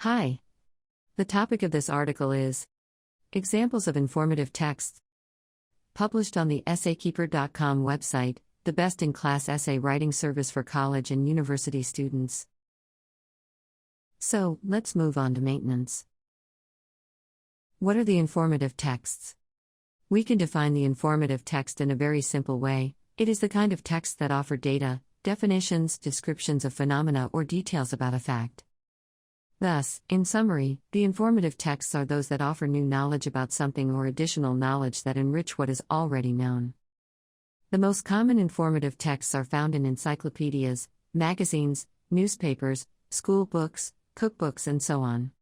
Hi. The topic of this article is Examples of Informative Texts, published on the essaykeeper.com website, the best-in-class essay writing service for college and university students. So, let's move on to maintenance. What are the informative texts? We can define the informative text in a very simple way. It is the kind of text that offer data, definitions, descriptions of phenomena, or details about a fact. Thus, in summary, the informative texts are those that offer new knowledge about something or additional knowledge that enrich what is already known. The most common informative texts are found in encyclopedias, magazines, newspapers, school books, cookbooks, and so on.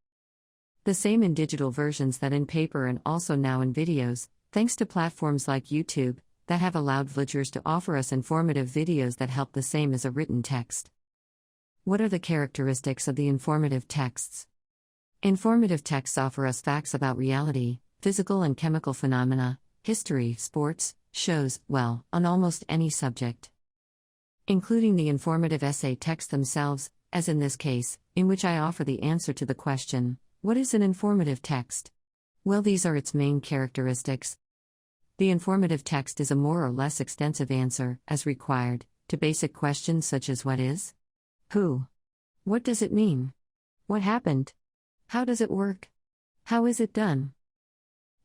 The same in digital versions that in paper, and also now in videos, thanks to platforms like YouTube, that have allowed vloggers to offer us informative videos that help the same as a written text. What are the characteristics of the informative texts? Informative texts offer us facts about reality, physical and chemical phenomena, history, sports, shows, on almost any subject. Including the informative essay text themselves, as in this case, in which I offer the answer to the question, what is an informative text? Well, these are its main characteristics. The informative text is a more or less extensive answer, as required, to basic questions such as what is? Who? What does it mean? What happened? How does it work? How is it done?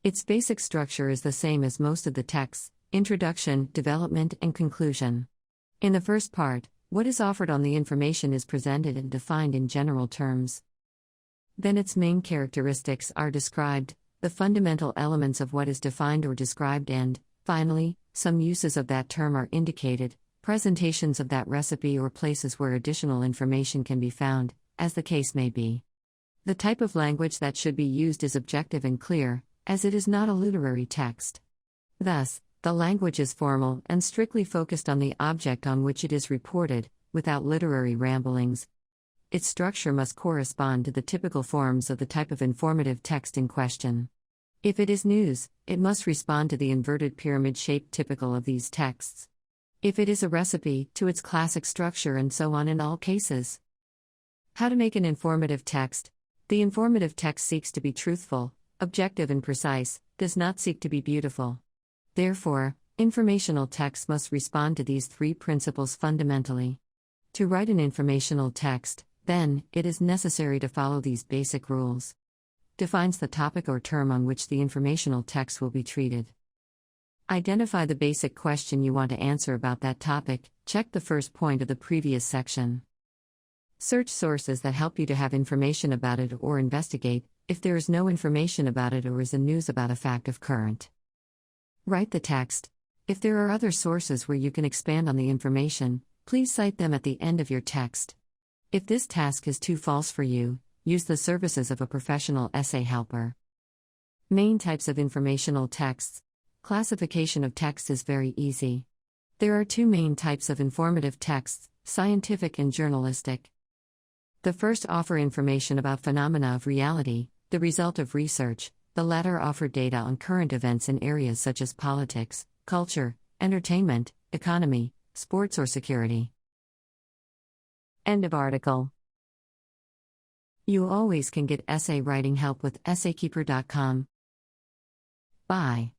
Its basic structure is the same as most of the texts: introduction, development, and conclusion. In the first part, what is offered on the information is presented and defined in general terms. Then its main characteristics are described, the fundamental elements of what is defined or described, and, finally, some uses of that term are indicated, presentations of that recipe, or places where additional information can be found, as the case may be. The type of language that should be used is objective and clear, as it is not a literary text. Thus, the language is formal and strictly focused on the object on which it is reported, without literary ramblings. Its structure must correspond to the typical forms of the type of informative text in question. If it is news, it must respond to the inverted pyramid shape typical of these texts. If it is a recipe, to its classic structure, and so on in all cases. How to make an informative text? The informative text seeks to be truthful, objective, and precise, does not seek to be beautiful. Therefore, informational texts must respond to these three principles fundamentally. To write an informational text, then, it is necessary to follow these basic rules. Defines the topic or term on which the informational text will be treated. Identify the basic question you want to answer about that topic, check the first point of the previous section. Search sources that help you to have information about it, or investigate, if there is no information about it or is a news about a fact of current. Write the text. If there are other sources where you can expand on the information, please cite them at the end of your text. If this task is too false for you, use the services of a professional essay helper. Main types of informational texts. Classification of text is very easy. There are two main types of informative texts: scientific and journalistic. The first offer information about phenomena of reality, the result of research; the latter offer data on current events in areas such as politics, culture, entertainment, economy, sports, or security. End of article. You always can get essay writing help with essaykeeper.com. Bye.